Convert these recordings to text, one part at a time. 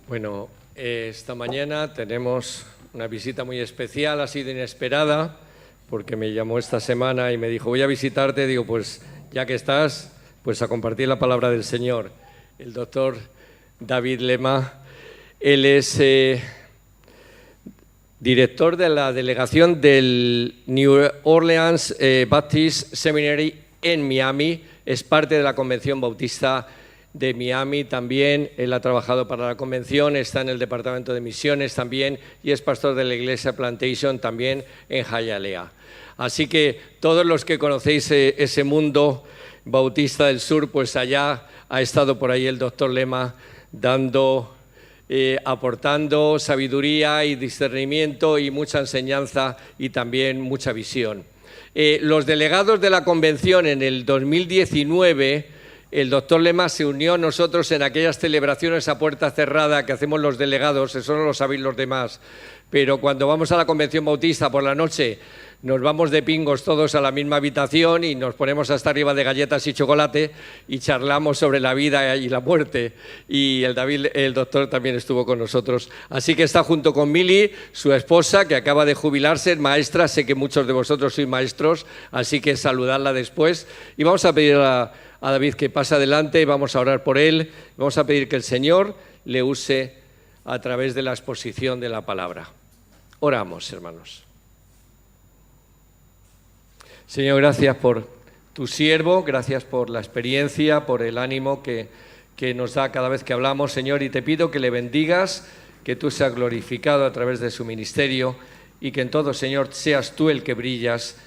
Bueno, esta mañana tenemos una visita muy especial, ha sido inesperada, porque me llamó esta semana y me dijo, voy a visitarte. Digo, pues ya que estás, pues a compartir la palabra del Señor. El doctor David Lema, él es director de la delegación del New Orleans Baptist Seminary en Miami, es parte de la Convención Bautista de Miami también. Él ha trabajado para la convención, está en el departamento de misiones también y es pastor de la iglesia Plantation también en Hialeah. Así que todos los que conocéis ese mundo bautista del sur, pues allá ha estado por ahí el doctor Lema dando, aportando sabiduría y discernimiento y mucha enseñanza y también mucha visión. Los delegados de la convención en el 2019, el doctor Lema se unió a nosotros en aquellas celebraciones a puerta cerrada que hacemos los delegados, eso no lo sabéis los demás, pero cuando vamos a la Convención Bautista por la noche nos vamos de pingos todos a la misma habitación y nos ponemos hasta arriba de galletas y chocolate y charlamos sobre la vida y la muerte. Y el doctor también estuvo con nosotros. Así que está junto con Mili, su esposa, que acaba de jubilarse, es maestra. Sé que muchos de vosotros sois maestros, así que saludarla después. Y vamos a pedir a David que pase adelante y vamos a orar por él. Vamos a pedir que el Señor le use a través de la exposición de la palabra. Oramos, hermanos. Señor, gracias por tu siervo, gracias por la experiencia, por el ánimo que nos da cada vez que hablamos, Señor, y te pido que le bendigas, que tú seas glorificado a través de su ministerio y que en todo, Señor, seas tú el que brillas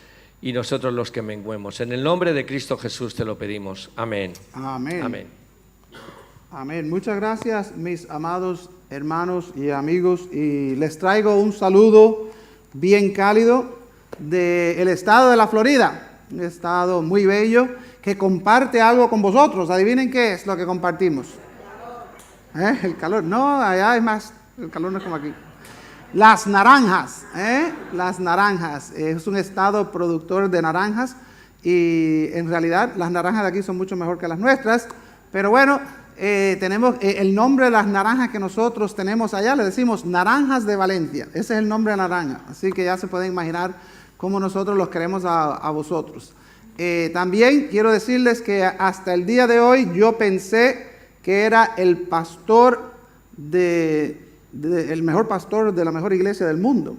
y nosotros los que menguemos. En el nombre de Cristo Jesús te lo pedimos. Amén. Amén. Amén. Amén. Muchas gracias, mis amados hermanos y amigos, y les traigo un saludo bien cálido del estado de la Florida, un estado muy bello que comparte algo con vosotros. Adivinen qué es lo que compartimos. El calor. No, allá es más, el calor no es como aquí. Las naranjas, las naranjas. Es un estado productor de naranjas y en realidad las naranjas de aquí son mucho mejor que las nuestras, pero bueno, tenemos el nombre de las naranjas que nosotros tenemos allá, le decimos naranjas de Valencia. Ese es el nombre de naranja, así que ya se pueden imaginar cómo nosotros los queremos a vosotros. También quiero decirles que hasta el día de hoy yo pensé que era el pastor el mejor pastor de la mejor iglesia del mundo.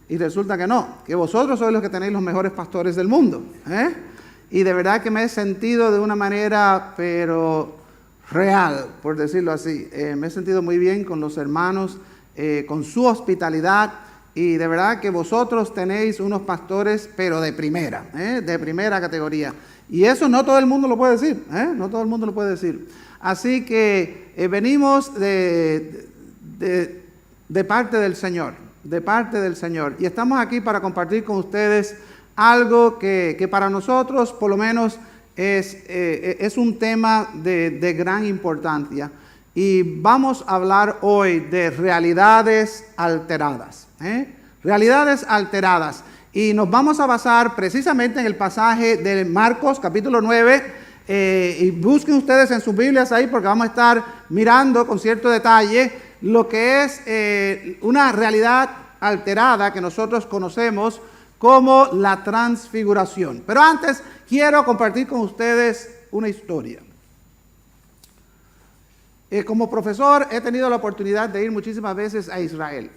Y resulta que no, que vosotros sois los que tenéis los mejores pastores del mundo. Y de verdad que me he sentido de una manera, pero real, por decirlo así. Me he sentido muy bien con los hermanos, con su hospitalidad. Y de verdad que vosotros tenéis unos pastores, pero de primera categoría. Y eso no todo el mundo lo puede decir, no todo el mundo lo puede decir. Así que venimos de parte del Señor, Y estamos aquí para compartir con ustedes algo que para nosotros, por lo menos, es un tema de gran importancia. Y vamos a hablar hoy de realidades alteradas. Realidades alteradas. Y nos vamos a basar precisamente en el pasaje de Marcos, capítulo 9. Y busquen ustedes en sus Biblias ahí, porque vamos a estar mirando con cierto detalle lo que es una realidad alterada que nosotros conocemos como la transfiguración. Pero antes quiero compartir con ustedes una historia. Como profesor he tenido la oportunidad de ir muchísimas veces a Israel.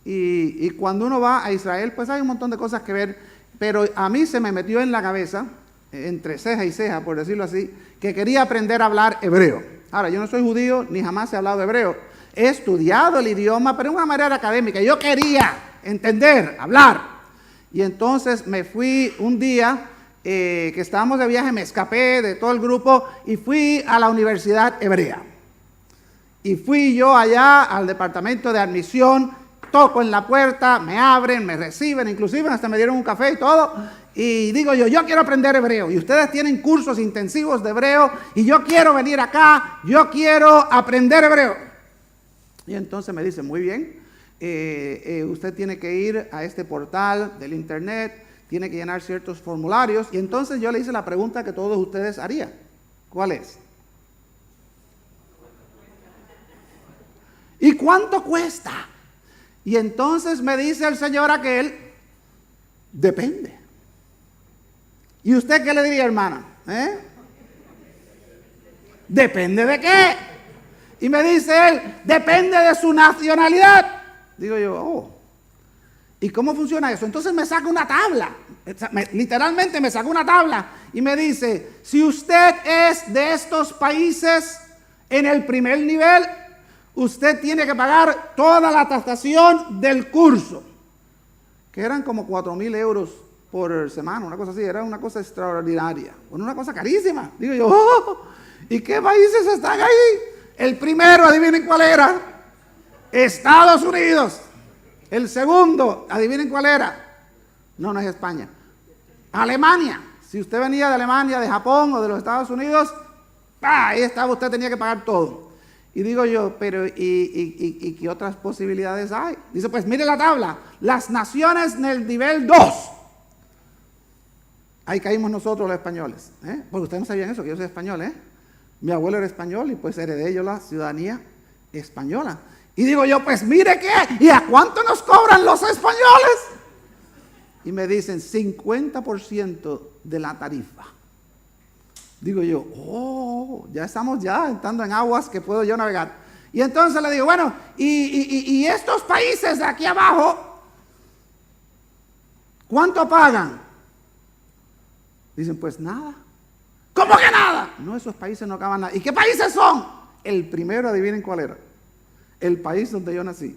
Y cuando uno va a Israel, pues hay un montón de cosas que ver. Pero a mí se me metió en la cabeza, entre ceja y ceja, por decirlo así, que quería aprender a hablar hebreo. Ahora, yo no soy judío, ni jamás he hablado hebreo. He estudiado el idioma, pero de una manera académica. Yo quería entender, hablar. Y entonces me fui un día que estábamos de viaje, me escapé de todo el grupo y fui a la Universidad Hebrea. Y fui yo allá al departamento de admisión, toco en la puerta, me abren, me reciben, inclusive hasta me dieron un café y todo. Y digo yo quiero aprender hebreo. Y ustedes tienen cursos intensivos de hebreo y yo quiero venir acá, yo quiero aprender hebreo. Y entonces me dicen, muy bien, usted tiene que ir a este portal del internet, tiene que llenar ciertos formularios. Y entonces yo le hice la pregunta que todos ustedes harían. ¿Cuál es? ¿Y cuánto cuesta? Y entonces me dice el señor aquel, depende. ¿Y usted qué le diría, hermana? ¿Depende de qué? Y me dice él, depende de su nacionalidad. Digo yo, oh, ¿y cómo funciona eso? Entonces me saca una tabla, literalmente me saca una tabla y me dice, si usted es de estos países en el primer nivel, usted tiene que pagar toda la tasación del curso, que eran como 4,000 euros por semana, una cosa así, era una cosa extraordinaria, una cosa carísima. Digo yo, oh, ¿y qué países están ahí? El primero, adivinen cuál era, Estados Unidos. El segundo, adivinen cuál era, no es España, Alemania. Si usted venía de Alemania, de Japón o de los Estados Unidos, ahí estaba, usted tenía que pagar todo. Y digo yo, pero ¿y qué otras posibilidades hay? Dice, pues mire la tabla, las naciones en el nivel 2. Ahí caímos nosotros los españoles, porque ustedes no sabían eso, que yo soy español, Mi abuelo era español y pues heredé yo la ciudadanía española. Y digo yo, pues mire qué, ¿y a cuánto nos cobran los españoles? Y me dicen 50% de la tarifa. Digo yo, oh, ya estamos entrando en aguas que puedo yo navegar. Y entonces le digo, bueno, y estos países de aquí abajo, ¿cuánto pagan? Dicen, pues nada. ¿Cómo que nada? No, esos países no acaban nada. ¿Y qué países son? El primero, adivinen cuál era. El país donde yo nací,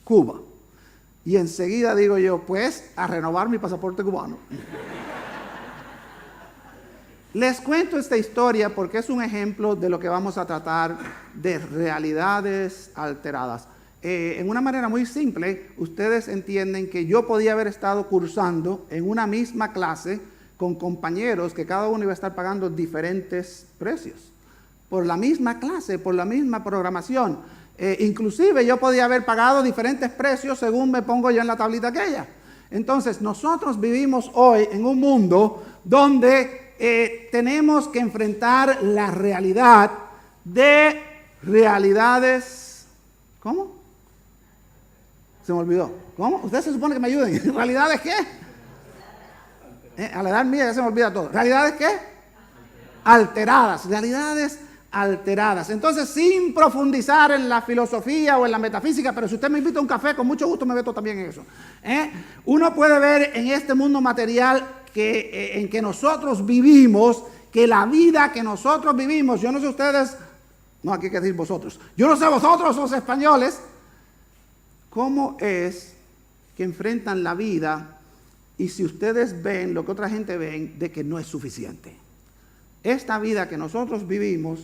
Cuba. Y enseguida digo yo, pues, a renovar mi pasaporte cubano. Les cuento esta historia porque es un ejemplo de lo que vamos a tratar de realidades alteradas. En una manera muy simple, ustedes entienden que yo podía haber estado cursando en una misma clase con compañeros que cada uno iba a estar pagando diferentes precios. Por la misma clase, por la misma programación. Inclusive yo podía haber pagado diferentes precios según me pongo yo en la tablita aquella. Entonces nosotros vivimos hoy en un mundo donde tenemos que enfrentar la realidad de realidades. ¿Cómo? Se me olvidó. ¿Cómo? Ustedes se supone que me ayuden. ¿Realidades qué? A la edad mía ya se me olvida todo. ¿Realidades qué? Alteradas. Realidades alteradas. Entonces, sin profundizar en la filosofía o en la metafísica, pero si usted me invita a un café, con mucho gusto me meto también en eso. Uno puede ver en este mundo material en que nosotros vivimos, que la vida que nosotros vivimos, yo no sé ustedes, no, aquí hay que decir vosotros, yo no sé vosotros los españoles, cómo es que enfrentan la vida y si ustedes ven lo que otra gente ven, de que no es suficiente. Esta vida que nosotros vivimos,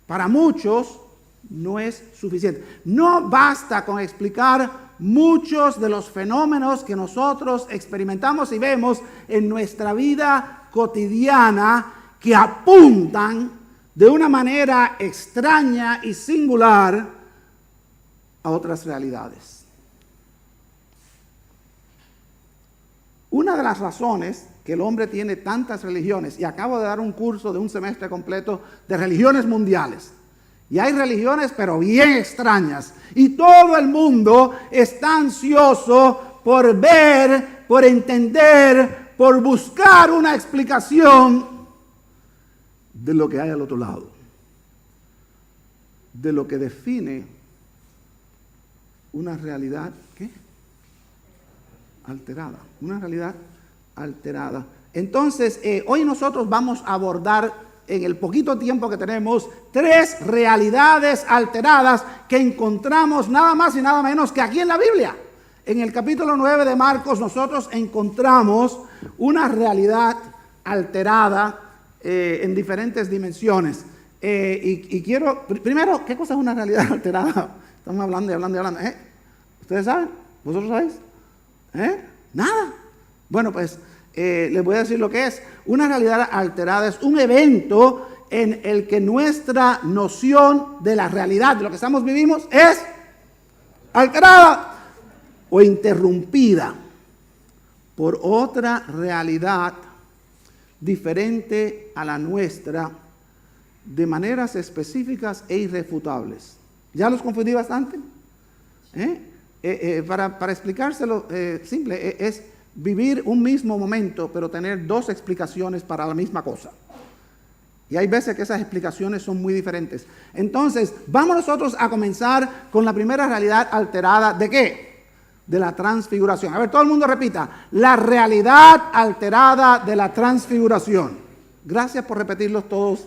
para muchos, no es suficiente. No basta con explicar muchos de los fenómenos que nosotros experimentamos y vemos en nuestra vida cotidiana que apuntan de una manera extraña y singular a otras realidades. Una de las razones que el hombre tiene tantas religiones, y acabo de dar un curso de un semestre completo de religiones mundiales, y hay religiones pero bien extrañas, y todo el mundo está ansioso por ver, por entender, por buscar una explicación de lo que hay al otro lado, de lo que define una realidad, ¿qué? Alterada, una realidad alterada. Entonces, hoy nosotros vamos a abordar, en el poquito tiempo que tenemos, 3 realidades alteradas que encontramos nada más y nada menos que aquí en la Biblia. En el capítulo 9 de Marcos nosotros encontramos una realidad alterada en diferentes dimensiones. Y quiero, primero, ¿qué cosa es una realidad alterada? Estamos hablando y hablando y hablando. ¿Ustedes saben? ¿Vosotros sabéis? Nada. Bueno, pues les voy a decir lo que es. Una realidad alterada es un evento en el que nuestra noción de la realidad, de lo que estamos vivimos, es alterada o interrumpida por otra realidad diferente a la nuestra, de maneras específicas e irrefutables. ¿Ya los confundí bastante? Para explicárselo simple, es vivir un mismo momento, pero tener dos explicaciones para la misma cosa. Y hay veces que esas explicaciones son muy diferentes. Entonces, vamos nosotros a comenzar con la primera realidad alterada. ¿De qué? De la transfiguración. A ver, todo el mundo repita. La realidad alterada de la transfiguración. Gracias por repetirlos todos.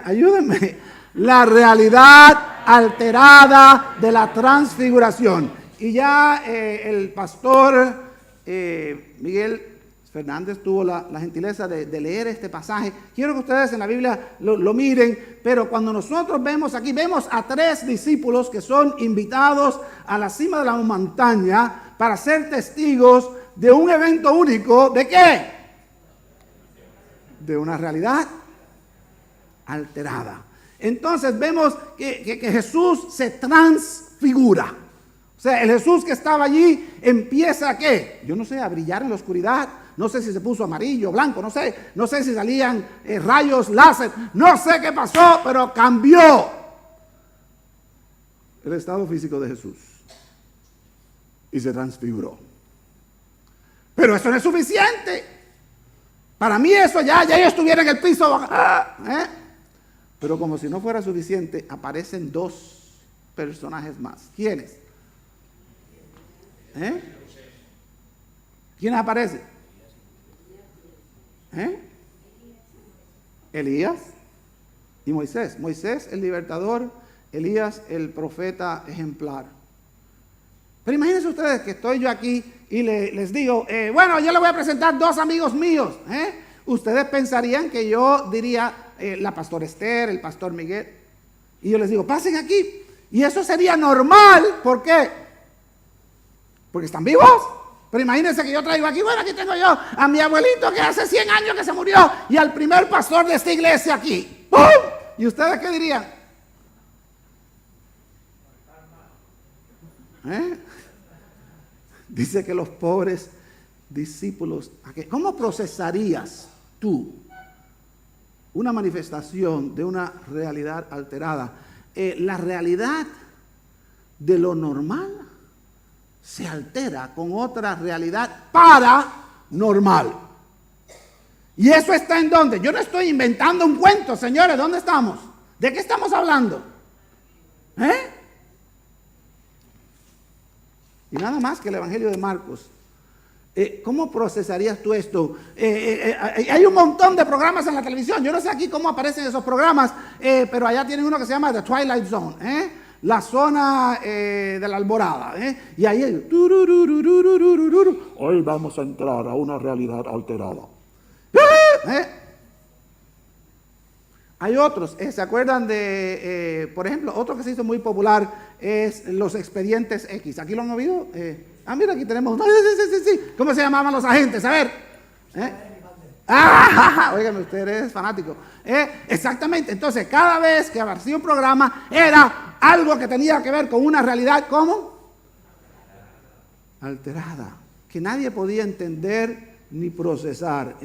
Ayúdenme. La realidad alterada de la transfiguración. Y ya el pastor Miguel Fernández tuvo la gentileza de leer este pasaje. Quiero que ustedes en la Biblia lo miren, pero cuando nosotros vemos aquí, vemos a 3 discípulos que son invitados a la cima de la montaña para ser testigos de un evento único. ¿De qué? De una realidad alterada. Entonces vemos que Jesús se transfigura. O sea, el Jesús que estaba allí empieza a ¿qué? Yo no sé, a brillar en la oscuridad. No sé si se puso amarillo, blanco, no sé si salían rayos láser, no sé qué pasó, pero cambió el estado físico de Jesús y se transfiguró. Pero eso no es suficiente. Para mí eso ya yo estuviera en el piso. Pero como si no fuera suficiente, aparecen 2 personajes más. ¿Quiénes? ¿Quién aparece? Elías y Moisés. Moisés el libertador, Elías el profeta ejemplar. Pero imagínense ustedes que estoy yo aquí y les digo, bueno, yo les voy a presentar 2 amigos míos. Ustedes pensarían que yo diría la pastora Esther, el pastor Miguel, y yo les digo, pasen aquí. Y eso sería normal. ¿Por qué? Porque están vivos. Pero imagínense que yo traigo aquí, bueno, aquí tengo yo a mi abuelito que hace 100 años que se murió y al primer pastor de esta iglesia aquí. ¡Pum! ¿Y ustedes qué dirían? Dice que los pobres discípulos, ¿cómo procesarías tú una manifestación de una realidad alterada? La realidad de lo normal se altera con otra realidad paranormal. ¿Y eso está en dónde? Yo no estoy inventando un cuento, señores. ¿Dónde estamos? ¿De qué estamos hablando? Y nada más que el Evangelio de Marcos. ¿Cómo procesarías tú esto? Hay un montón de programas en la televisión. Yo no sé aquí cómo aparecen esos programas, pero allá tienen uno que se llama The Twilight Zone, la zona de la alborada. Y ahí hoy vamos a entrar a una realidad alterada. Hay otros, ¿se acuerdan de, por ejemplo, otro que se hizo muy popular es los expedientes X? ¿Aquí lo han oído? Mira, aquí tenemos, sí. ¿Cómo se llamaban los agentes? A ver. Óigame, usted es fanático. Exactamente, entonces cada vez que aparecía un programa era algo que tenía que ver con una realidad, ¿cómo? Alterada, que nadie podía entender ni procesar.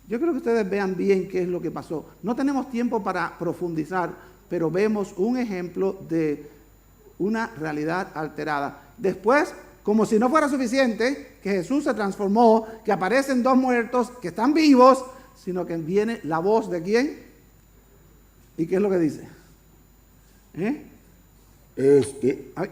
Yo creo que ustedes vean bien qué es lo que pasó. No tenemos tiempo para profundizar, pero vemos un ejemplo de una realidad alterada. Después, como si no fuera suficiente, que Jesús se transformó, que aparecen 2 muertos, que están vivos, sino que viene la voz de ¿quién? ¿Y qué es lo que dice?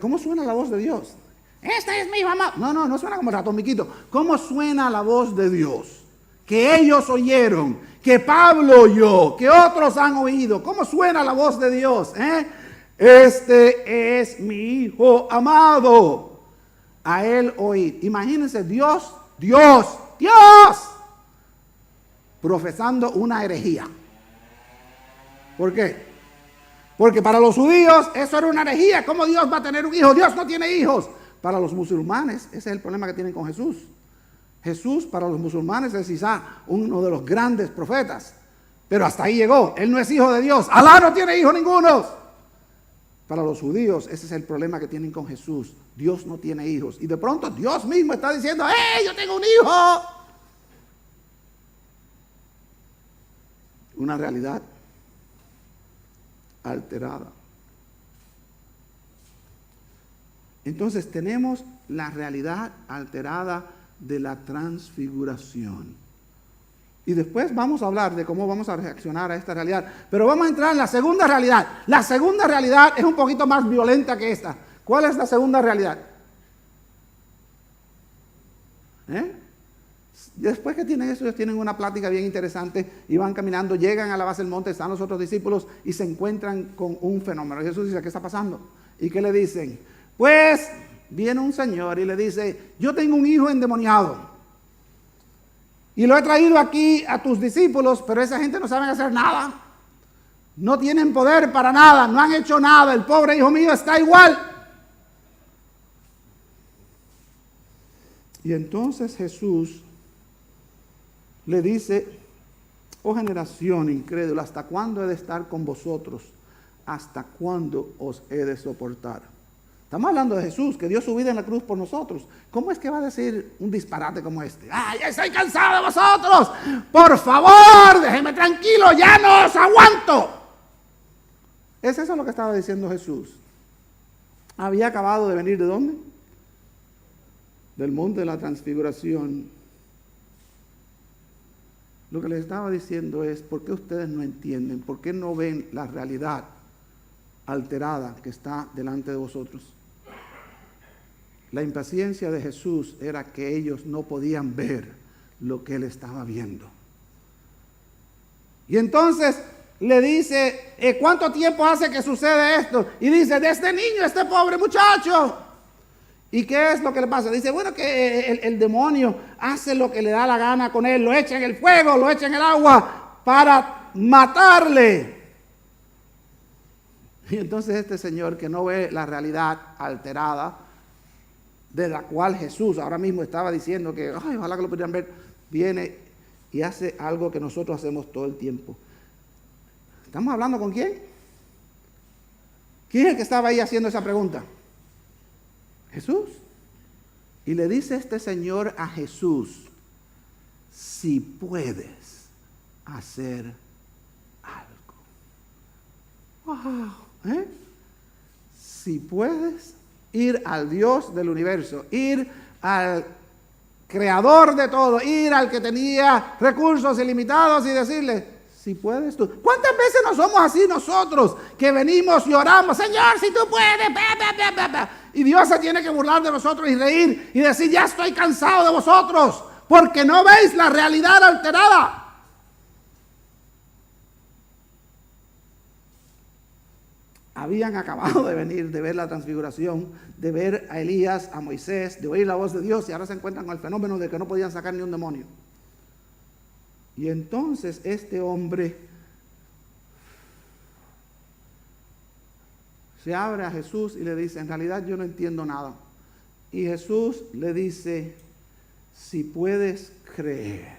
¿Cómo suena la voz de Dios? Esta es mi mamá. No suena como ratomiquito. ¿Cómo suena la voz de Dios? Que ellos oyeron, que Pablo oyó, que otros han oído. ¿Cómo suena la voz de Dios? Este es mi hijo amado. A él oíd. Imagínense Dios profesando una herejía. ¿Por qué? Porque para los judíos eso era una herejía. ¿Cómo Dios va a tener un hijo? Dios no tiene hijos. Para los musulmanes, ese es el problema que tienen con Jesús. Jesús para los musulmanes es quizá uno de los grandes profetas, pero hasta ahí llegó. Él no es hijo de Dios. Alá no tiene hijo ninguno. Para los judíos ese es el problema que tienen con Jesús. Dios no tiene hijos. Y de pronto Dios mismo está diciendo, yo tengo un hijo. Una realidad alterada. Entonces tenemos la realidad alterada de la transfiguración. Y después vamos a hablar de cómo vamos a reaccionar a esta realidad. Pero vamos a entrar en la segunda realidad. La segunda realidad es un poquito más violenta que esta. ¿Cuál es la segunda realidad? Después que tienen eso, ellos tienen una plática bien interesante y van caminando, llegan a la base del monte, están los otros discípulos y se encuentran con un fenómeno. Jesús dice, ¿qué está pasando? ¿Y qué le dicen? Pues viene un señor y le dice, yo tengo un hijo endemoniado y lo he traído aquí a tus discípulos, pero esa gente no sabe hacer nada, no tienen poder para nada, no han hecho nada, el pobre hijo mío está igual. Y entonces Jesús le dice, oh generación incrédula, ¿hasta cuándo he de estar con vosotros? ¿Hasta cuándo os he de soportar? Estamos hablando de Jesús, que dio su vida en la cruz por nosotros. ¿Cómo es que va a decir un disparate como este? ¡Ah, ya estoy cansado de vosotros! ¡Por favor, déjenme tranquilo, ya no os aguanto! ¿Es eso lo que estaba diciendo Jesús? Había acabado de venir, ¿de dónde? Del monte de la transfiguración. Lo que les estaba diciendo es, ¿por qué ustedes no entienden? ¿Por qué no ven la realidad alterada que está delante de vosotros? La impaciencia de Jesús era que ellos no podían ver lo que él estaba viendo. Y entonces le dice, ¿cuánto tiempo hace que sucede esto? Y dice, de este niño, este pobre muchacho. ¿Y qué es lo que le pasa? Dice, bueno, que el demonio hace lo que le da la gana con él, lo echa en el fuego, lo echa en el agua para matarle. Y entonces este señor que no ve la realidad alterada, de la cual Jesús ahora mismo estaba diciendo que, ay, ojalá que lo pudieran ver, viene y hace algo que nosotros hacemos todo el tiempo. ¿Estamos hablando con quién? ¿Quién es el que estaba ahí haciendo esa pregunta? Jesús. Y le dice este señor a Jesús, si puedes hacer algo. Wow, si puedes ir al Dios del universo, ir al creador de todo, ir al que tenía recursos ilimitados y decirle, si puedes tú. ¿Cuántas veces no somos así nosotros que venimos y oramos, Señor, si tú puedes, y Dios se tiene que burlar de nosotros y reír y decir, ya estoy cansado de vosotros, porque no veis la realidad alterada? Habían acabado de venir, de ver la transfiguración, de ver a Elías, a Moisés, de oír la voz de Dios, y ahora se encuentran con el fenómeno de que no podían sacar ni un demonio. Y entonces este hombre se abre a Jesús y le dice, en realidad yo no entiendo nada. Y Jesús le dice, si puedes creer.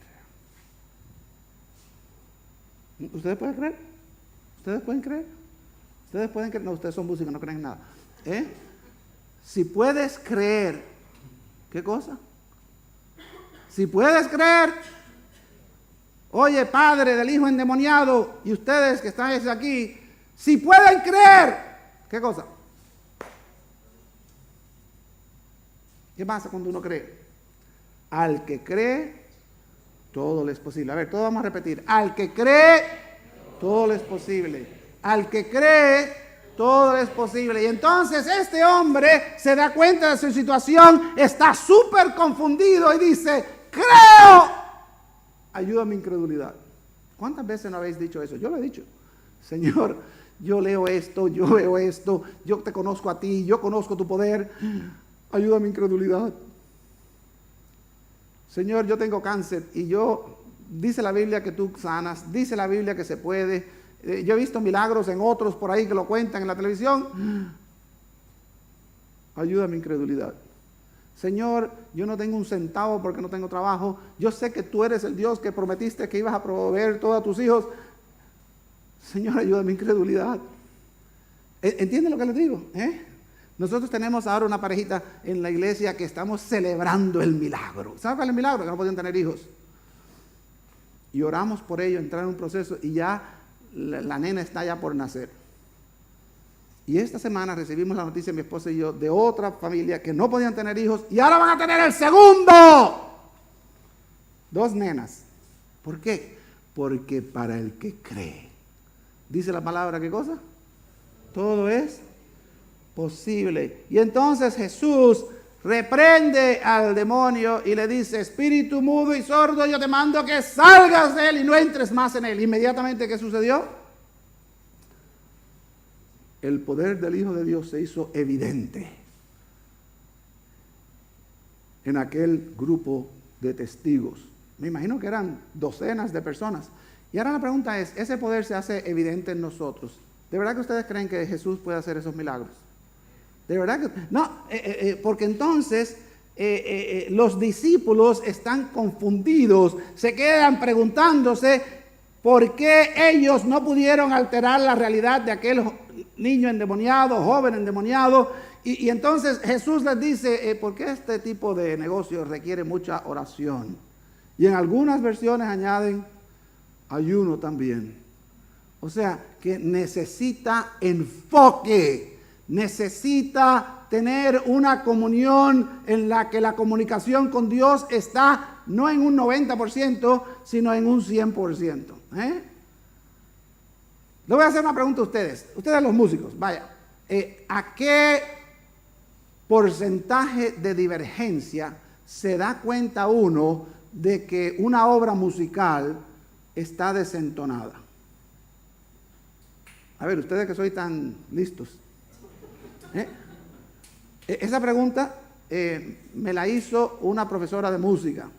¿Ustedes pueden creer? ¿Ustedes pueden creer? Ustedes pueden creer. No, ustedes son músicos, no creen en nada. Si puedes creer. ¿Qué cosa? Si puedes creer. Oye, padre del hijo endemoniado, y ustedes que están aquí, si pueden creer, ¿qué cosa? ¿Qué pasa cuando uno cree? Al que cree, todo le es posible. A ver, todos vamos a repetir. Al que cree, todo le es posible. Al que cree, todo es posible. Y entonces este hombre se da cuenta de su situación, está súper confundido y dice, creo. Ayuda a mi incredulidad. ¿Cuántas veces no habéis dicho eso? Yo lo he dicho. Señor, yo leo esto, yo veo esto, yo te conozco a ti, yo conozco tu poder. Ayuda a mi incredulidad. Señor, yo tengo cáncer y dice la Biblia que tú sanas, dice la Biblia que se puede. Yo he visto milagros en otros por ahí que lo cuentan en la televisión. Ayuda a mi incredulidad. Señor, yo no tengo un centavo porque no tengo trabajo. Yo sé que tú eres el Dios que prometiste que ibas a proveer todos tus hijos. Señor, ayuda a mi incredulidad. ¿Entienden lo que les digo? Nosotros tenemos ahora una parejita en la iglesia que estamos celebrando el milagro. ¿Saben cuál es el milagro? Que no podían tener hijos. Y oramos por ello, entrar en un proceso y ya la nena está ya por nacer. Y esta semana recibimos la noticia, mi esposa y yo, de otra familia que no podían tener hijos y ahora van a tener el segundo. 2 nenas. ¿Por qué? Porque para el que cree, dice la palabra, ¿qué cosa? Todo es posible. Y entonces Jesús reprende al demonio y le dice: espíritu mudo y sordo, yo te mando que salgas de él y no entres más en él. Inmediatamente, ¿qué sucedió? El poder del Hijo de Dios se hizo evidente en aquel grupo de testigos. Me imagino que eran docenas de personas. Y ahora la pregunta es, ¿ese poder se hace evidente en nosotros? ¿De verdad que ustedes creen que Jesús puede hacer esos milagros? ¿De verdad que? No, porque entonces los discípulos están confundidos, se quedan preguntándose por qué ellos no pudieron alterar la realidad de aquel niño endemoniado, joven endemoniado. Y entonces Jesús les dice, ¿por qué este tipo de negocio requiere mucha oración? Y en algunas versiones añaden ayuno también. O sea, que necesita enfoque, necesita tener una comunión en la que la comunicación con Dios está no en un 90%, sino en un 100%. Le voy a hacer una pregunta a ustedes los músicos, vaya, ¿a qué porcentaje de divergencia se da cuenta uno de que una obra musical está desentonada? A ver, ustedes que soy tan listos. Esa pregunta me la hizo una profesora de música.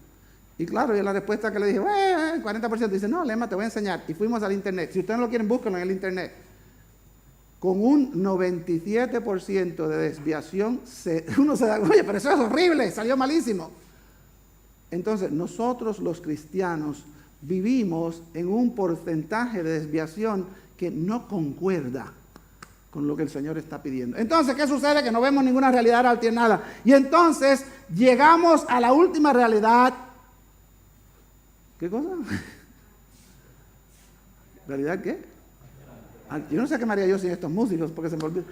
Y claro, y la respuesta que le dije, 40%, dice, no, Lema, te voy a enseñar. Y fuimos al internet. Si ustedes no lo quieren, búsquenlo en el internet. Con un 97% de desviación, uno se da, oye, pero eso es horrible, salió malísimo. Entonces, nosotros los cristianos vivimos en un porcentaje de desviación que no concuerda con lo que el Señor está pidiendo. Entonces, ¿qué sucede? Que no vemos ninguna realidad alternada. Y entonces, llegamos a la última realidad. ¿Qué cosa? ¿Realidad qué? Yo no sé qué me haría yo sin estos músicos, porque se me olvidó.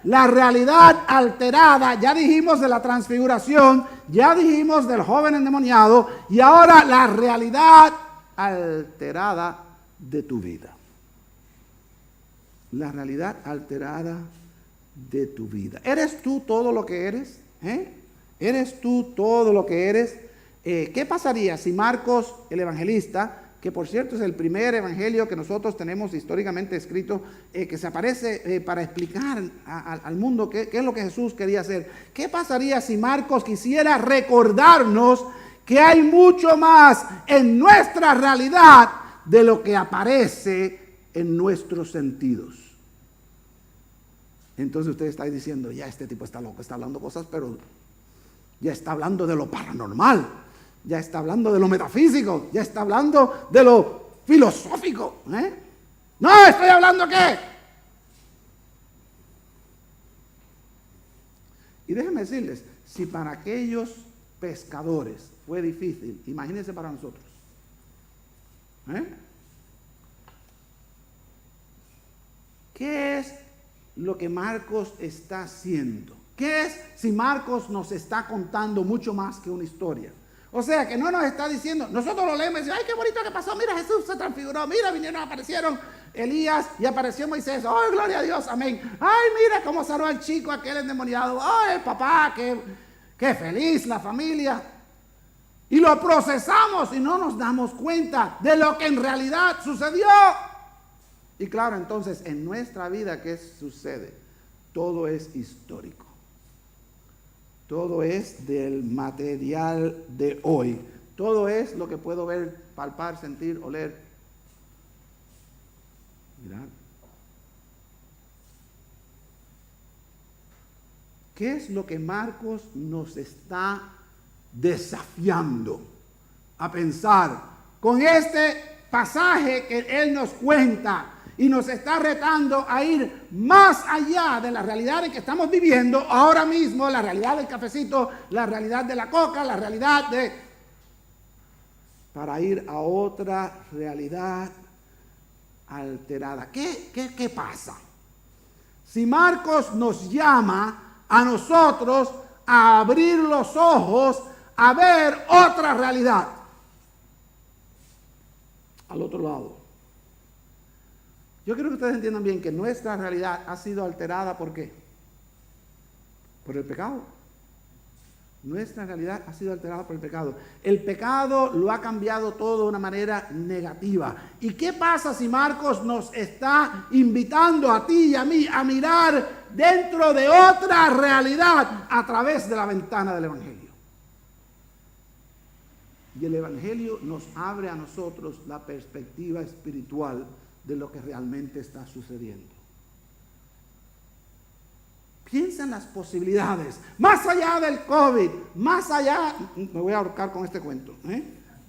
La realidad alterada, ya dijimos de la transfiguración, ya dijimos del joven endemoniado, y ahora la realidad alterada de tu vida. La realidad alterada de tu vida. ¿Eres tú todo lo que eres? ¿Eres tú todo lo que eres? ¿Qué pasaría si Marcos, el evangelista, que por cierto es el primer evangelio que nosotros tenemos históricamente escrito, que se aparece para explicar al mundo qué es lo que Jesús quería hacer? ¿Qué pasaría si Marcos quisiera recordarnos que hay mucho más en nuestra realidad de lo que aparece en nuestros sentidos? Entonces usted está diciendo, ya este tipo está loco, está hablando cosas, pero ya está hablando de lo paranormal, ya está hablando de lo metafísico, ya está hablando de lo filosófico. No, estoy hablando ¿qué? Y déjenme decirles, si para aquellos pescadores fue difícil, imagínense para nosotros. ¿Qué es lo que Marcos está haciendo? ¿Qué es si Marcos nos está contando mucho más que una historia? O sea, que no nos está diciendo, nosotros lo leemos y decimos, ay, qué bonito que pasó, mira, Jesús se transfiguró, mira, vinieron, aparecieron Elías y apareció Moisés, ay, gloria a Dios, amén. Ay, mira cómo sanó al chico aquel endemoniado, ay, papá, qué feliz la familia. Y lo procesamos y no nos damos cuenta de lo que en realidad sucedió. Y claro, entonces, en nuestra vida, ¿qué sucede? Todo es histórico. Todo es del material de hoy. Todo es lo que puedo ver, palpar, sentir, oler. Mirar. ¿Qué es lo que Marcos nos está desafiando a pensar con este pasaje que él nos cuenta? Y nos está retando a ir más allá de la realidad en que estamos viviendo ahora mismo, la realidad del cafecito, la realidad de la coca, la realidad de... para ir a otra realidad alterada. ¿Qué pasa si Marcos nos llama a nosotros a abrir los ojos, a ver otra realidad? Al otro lado. Yo quiero que ustedes entiendan bien que nuestra realidad ha sido alterada, ¿por qué? Por el pecado. Nuestra realidad ha sido alterada por el pecado. El pecado lo ha cambiado todo de una manera negativa. ¿Y qué pasa si Marcos nos está invitando a ti y a mí a mirar dentro de otra realidad a través de la ventana del Evangelio? Y el Evangelio nos abre a nosotros la perspectiva espiritual de lo que realmente está sucediendo. Piensa en las posibilidades, más allá del COVID, más allá, me voy a ahorcar con este cuento,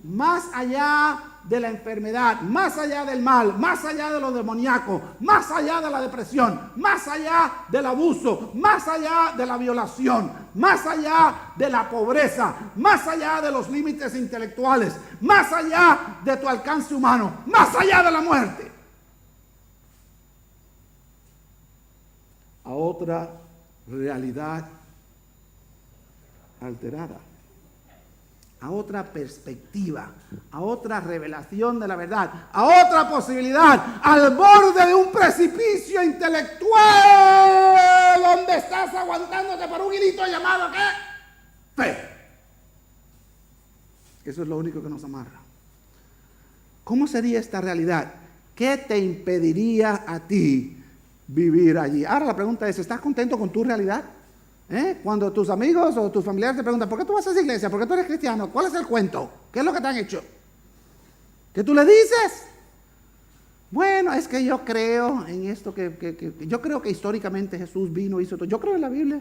más allá de la enfermedad, más allá del mal, más allá de lo demoníaco, más allá de la depresión, más allá del abuso, más allá de la violación, más allá de la pobreza, más allá de los límites intelectuales, más allá de tu alcance humano, más allá de la muerte. A otra realidad alterada, a otra perspectiva, a otra revelación de la verdad, a otra posibilidad, al borde de un precipicio intelectual donde estás aguantándote por un hilito llamado ¿qué? Fe. Eso es lo único que nos amarra. ¿Cómo sería esta realidad? ¿Qué te impediría a ti vivir allí? Ahora la pregunta es, ¿estás contento con tu realidad? Cuando tus amigos o tus familiares te preguntan, ¿por qué tú vas a esa iglesia? ¿Por qué tú eres cristiano? ¿Cuál es el cuento? ¿Qué es lo que te han hecho? ¿Qué tú le dices? Bueno, es que yo creo en esto, yo creo que históricamente Jesús vino, hizo todo. Yo creo en la Biblia.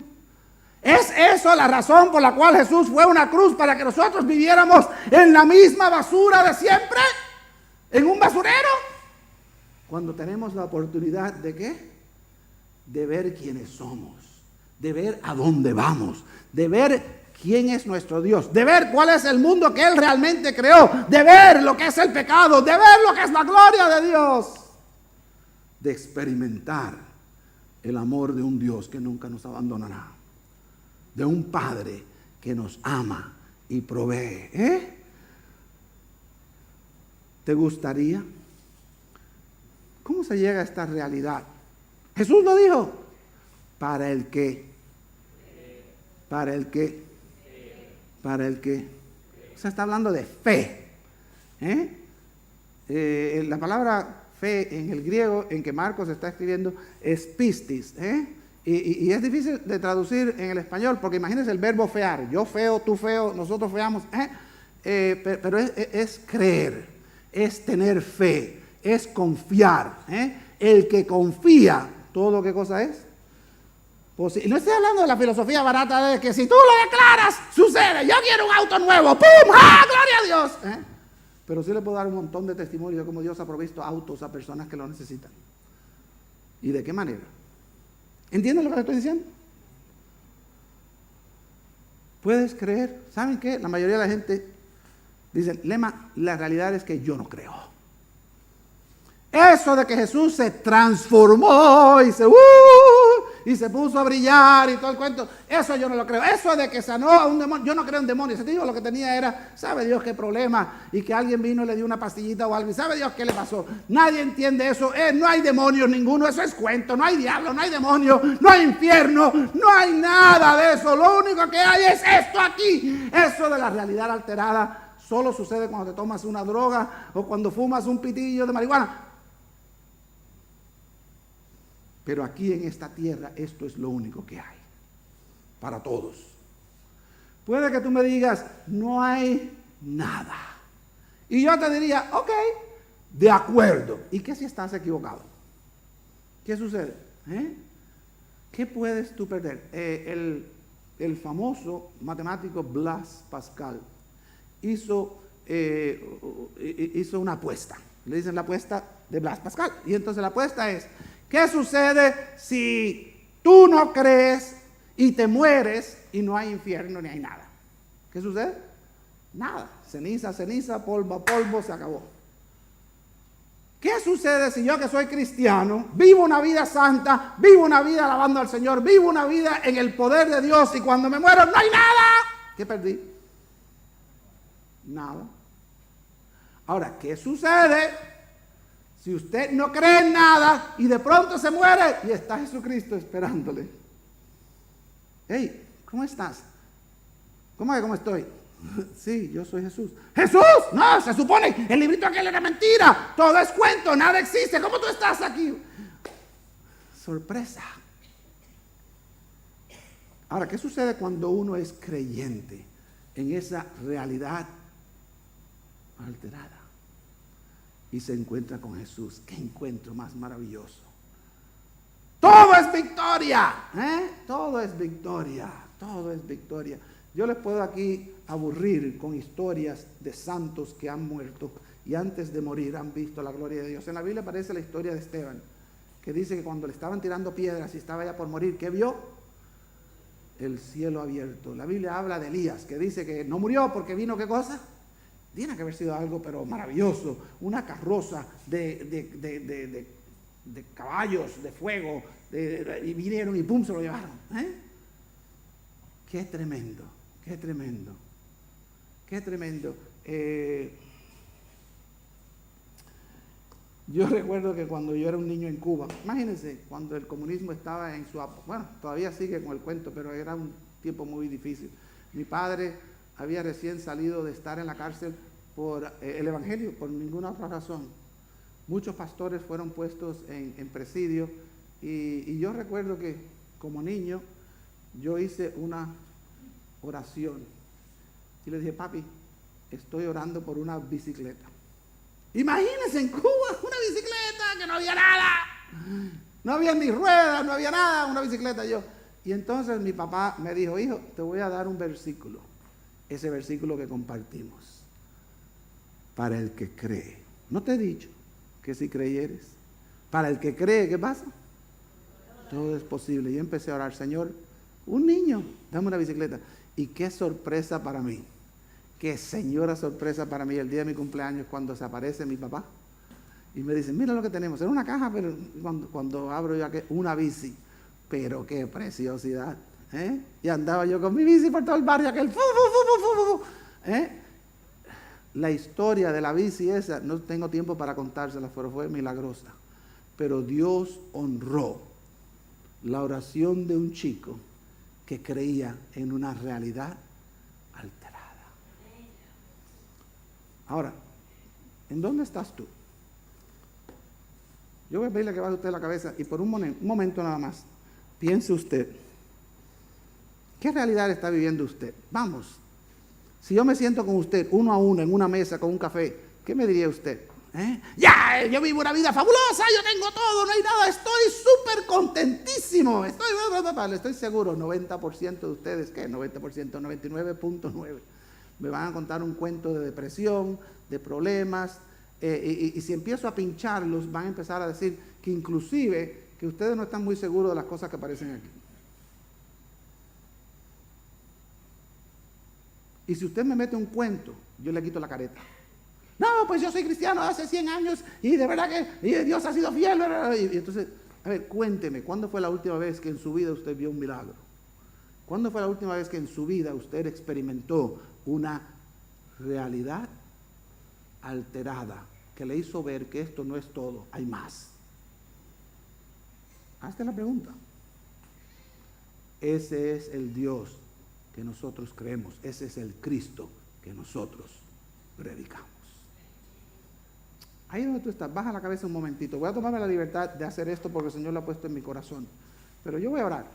¿Es eso la razón por la cual Jesús fue a una cruz? ¿Para que nosotros viviéramos en la misma basura de siempre? ¿En un basurero? Cuando tenemos la oportunidad de ¿qué? De ver quiénes somos, de ver a dónde vamos, de ver quién es nuestro Dios, de ver cuál es el mundo que Él realmente creó, de ver lo que es el pecado, de ver lo que es la gloria de Dios, de experimentar el amor de un Dios que nunca nos abandonará, de un Padre que nos ama y provee. ¿Te gustaría? ¿Cómo se llega a esta realidad? Jesús lo dijo. Para el que. Para el que. Para el que. O sea, está hablando de fe. La palabra fe en el griego en que Marcos está escribiendo es pistis. Y es difícil de traducir en el español porque imagínense el verbo fear. Yo feo, tú feo, nosotros feamos. Pero es creer, es tener fe, es confiar. El que confía, ¿todo qué cosa es? Y no estoy hablando de la filosofía barata de que si tú lo declaras, sucede. Yo quiero un auto nuevo, ¡pum! ¡Ah, gloria a Dios! Pero sí le puedo dar un montón de testimonios de cómo Dios ha provisto autos a personas que lo necesitan. ¿Y de qué manera? ¿Entienden lo que le estoy diciendo? ¿Puedes creer? ¿Saben qué? La mayoría de la gente dice, Lema, la realidad es que yo no creo. Eso de que Jesús se transformó y se puso a brillar y todo el cuento, eso yo no lo creo. Eso de que sanó a un demonio, yo no creo en demonios. Ese tío lo que tenía era, ¿sabe Dios qué problema? Y que alguien vino y le dio una pastillita o algo, y ¿sabe Dios qué le pasó? Nadie entiende eso. No hay demonios ninguno, eso es cuento. No hay diablo, no hay demonio, no hay infierno, no hay nada de eso. Lo único que hay es esto aquí. Eso de la realidad alterada solo sucede cuando te tomas una droga o cuando fumas un pitillo de marihuana. Pero aquí en esta tierra esto es lo único que hay para todos. Puede que tú me digas, no hay nada. Y yo te diría, ok, de acuerdo. ¿Y qué si estás equivocado? ¿Qué sucede? ¿Qué puedes tú perder? El famoso matemático Blaise Pascal hizo una apuesta. Le dicen la apuesta de Blaise Pascal. Y entonces la apuesta es, ¿qué sucede si tú no crees y te mueres y no hay infierno ni hay nada? ¿Qué sucede? Nada. Ceniza, ceniza, polvo, polvo, se acabó. ¿Qué sucede si yo, que soy cristiano, vivo una vida santa, vivo una vida alabando al Señor, vivo una vida en el poder de Dios y cuando me muero no hay nada? ¿Qué perdí? Nada. Ahora, ¿qué sucede si usted no cree en nada y de pronto se muere y está Jesucristo esperándole? Hey, ¿cómo estás? ¿Cómo estoy? Sí, yo soy Jesús. ¡Jesús! No, se supone, el librito aquel era mentira. Todo es cuento, nada existe. ¿Cómo tú estás aquí? Sorpresa. Ahora, ¿qué sucede cuando uno es creyente en esa realidad alterada y se encuentra con Jesús? ¡Qué encuentro más maravilloso! Todo es victoria, todo es victoria, todo es victoria. Yo les puedo aquí aburrir con historias de santos que han muerto y antes de morir han visto la gloria de Dios. En la Biblia aparece la historia de Esteban, que dice que cuando le estaban tirando piedras y estaba ya por morir, ¿qué vio? El cielo abierto. La Biblia habla de Elías, que dice que no murió porque vino, ¿qué cosa? Tiene que haber sido algo pero maravilloso, una carroza de caballos de fuego, y vinieron y pum, se lo llevaron. Qué tremendo, qué tremendo, qué tremendo. Yo recuerdo que cuando yo era un niño en Cuba, imagínense, cuando el comunismo estaba en su... Bueno, todavía sigue con el cuento, pero era un tiempo muy difícil. Mi padre había recién salido de estar en la cárcel por el evangelio, por ninguna otra razón. Muchos pastores fueron puestos en presidio y yo recuerdo que como niño yo hice una oración y le dije: papi, estoy orando por una bicicleta. Imagínense, en Cuba, una bicicleta, que no había nada, no había ni ruedas, no había nada, una bicicleta. Y entonces mi papá me dijo: hijo, te voy a dar un versículo, ese versículo que compartimos, para el que cree. ¿No te he dicho que si creyeres? Para el que cree, ¿qué pasa? Todo es posible. Y empecé a orar: Señor, un niño, dame una bicicleta. Y qué sorpresa para mí, qué señora sorpresa para mí el día de mi cumpleaños, cuando se aparece mi papá y me dice: mira lo que tenemos, era una caja, pero cuando abro yo aquí, una bici, pero qué preciosidad, y andaba yo con mi bici por todo el barrio, aquel La historia de la bici esa, no tengo tiempo para contársela, pero fue milagrosa. Pero Dios honró la oración de un chico que creía en una realidad alterada. Ahora, ¿en dónde estás tú? Yo voy a pedirle que baje usted la cabeza y por un momento nada más, piense usted, ¿qué realidad está viviendo usted? Vamos, si yo me siento con usted uno a uno en una mesa con un café, ¿qué me diría usted? Ya, yo vivo una vida fabulosa, yo tengo todo, no hay nada, estoy súper contentísimo, estoy seguro, 90% de ustedes, ¿qué? 90%, 99.9%, me van a contar un cuento de depresión, de problemas, y si empiezo a pincharlos, van a empezar a decir que inclusive, que ustedes no están muy seguros de las cosas que aparecen aquí. Y si usted me mete un cuento, yo le quito la careta. No, pues yo soy cristiano hace 100 años y de verdad que Dios ha sido fiel. Y entonces, a ver, cuénteme, ¿cuándo fue la última vez que en su vida usted vio un milagro? ¿Cuándo fue la última vez que en su vida usted experimentó una realidad alterada que le hizo ver que esto no es todo, hay más? Hazte la pregunta. Ese es el Dios que nosotros creemos, ese es el Cristo que nosotros predicamos. Ahí donde tú estás, baja la cabeza un momentito. Voy a tomarme la libertad de hacer esto porque el Señor lo ha puesto en mi corazón. Pero yo voy a orar.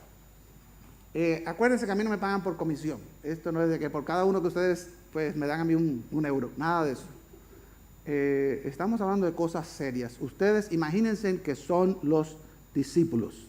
Acuérdense que a mí no me pagan por comisión. Esto no es de que por cada uno que ustedes pues me dan a mí un euro. Nada de eso. Estamos hablando de cosas serias. Ustedes imagínense que son los discípulos.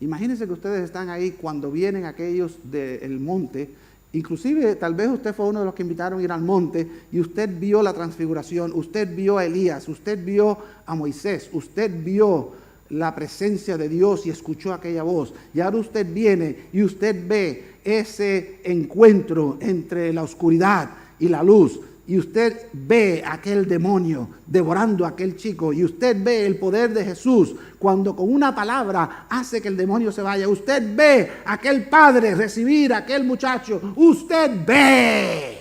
Imagínense que ustedes están ahí cuando vienen aquellos del monte. Inclusive tal vez usted fue uno de los que invitaron a ir al monte y usted vio la transfiguración, usted vio a Elías, usted vio a Moisés, usted vio la presencia de Dios y escuchó aquella voz. Y ahora usted viene y usted ve ese encuentro entre la oscuridad y la luz. y usted ve a aquel demonio devorando a aquel chico, y usted ve el poder de Jesús cuando con una palabra hace que el demonio se vaya, usted ve a aquel padre recibir a aquel muchacho, usted ve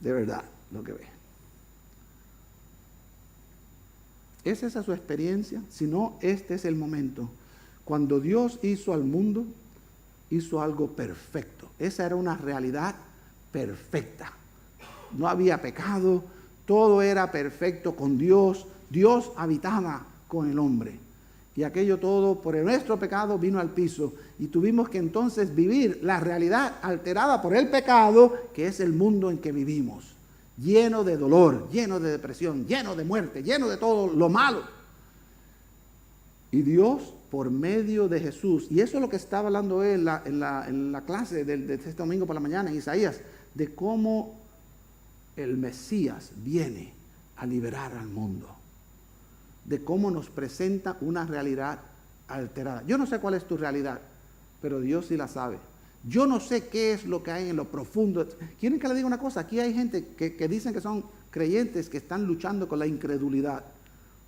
de verdad lo que ve. ¿Es esa su experiencia? Si no, este es el momento. Cuando Dios hizo al mundo, hizo algo perfecto. Esa era una realidad perfecta. No había pecado, todo era perfecto con Dios. Dios habitaba con el hombre. Y aquello todo por nuestro pecado vino al piso. Y tuvimos que entonces vivir la realidad alterada por el pecado, que es el mundo en que vivimos. Lleno de dolor, lleno de depresión, lleno de muerte, lleno de todo lo malo. Y Dios, por medio de Jesús, y eso es lo que estaba hablando él en la clase de este domingo por la mañana en Isaías, de cómo el Mesías viene a liberar al mundo, de cómo nos presenta una realidad alterada. Yo no sé cuál es tu realidad, pero Dios sí la sabe. Yo no sé qué es lo que hay en lo profundo. ¿Quieren que le diga una cosa? Aquí hay gente que dicen que son creyentes que están luchando con la incredulidad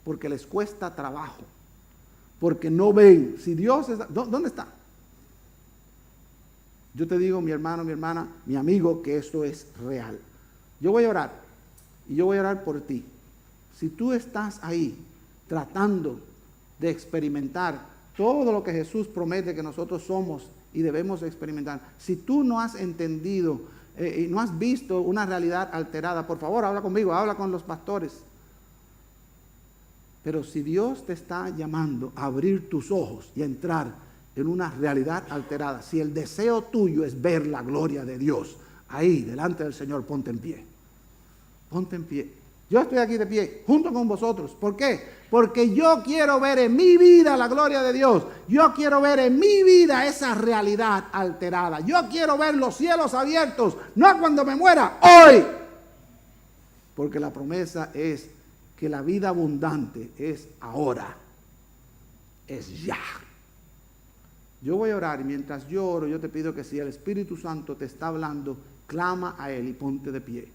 porque les cuesta trabajo, porque no ven. Si Dios está, ¿dónde está? Yo te digo, mi hermano, mi hermana, mi amigo, que esto es real. Yo voy a orar y yo voy a orar por ti. Si tú estás ahí tratando de experimentar todo lo que Jesús promete que nosotros somos y debemos experimentar. Si tú no has entendido y no has visto una realidad alterada, por favor, habla conmigo, habla con los pastores. Pero si Dios te está llamando a abrir tus ojos y a entrar en una realidad alterada, si el deseo tuyo es ver la gloria de Dios, ahí, delante del Señor, ponte en pie. Ponte en pie. Yo estoy aquí de pie, junto con vosotros. ¿Por qué? Porque yo quiero ver en mi vida la gloria de Dios. Yo quiero ver en mi vida esa realidad alterada. Yo quiero ver los cielos abiertos, no cuando me muera, hoy. Porque la promesa es que la vida abundante es ahora, es ya. Yo voy a orar y mientras yo oro, yo te pido que si el Espíritu Santo te está hablando, clama a Él y ponte de pie.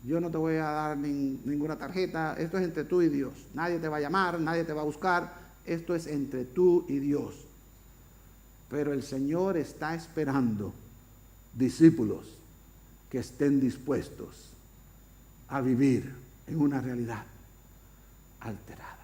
Yo no te voy a dar ninguna tarjeta. Esto es entre tú y Dios. Nadie te va a llamar, nadie te va a buscar. Esto es entre tú y Dios. Pero el Señor está esperando discípulos que estén dispuestos a vivir en una realidad alterada.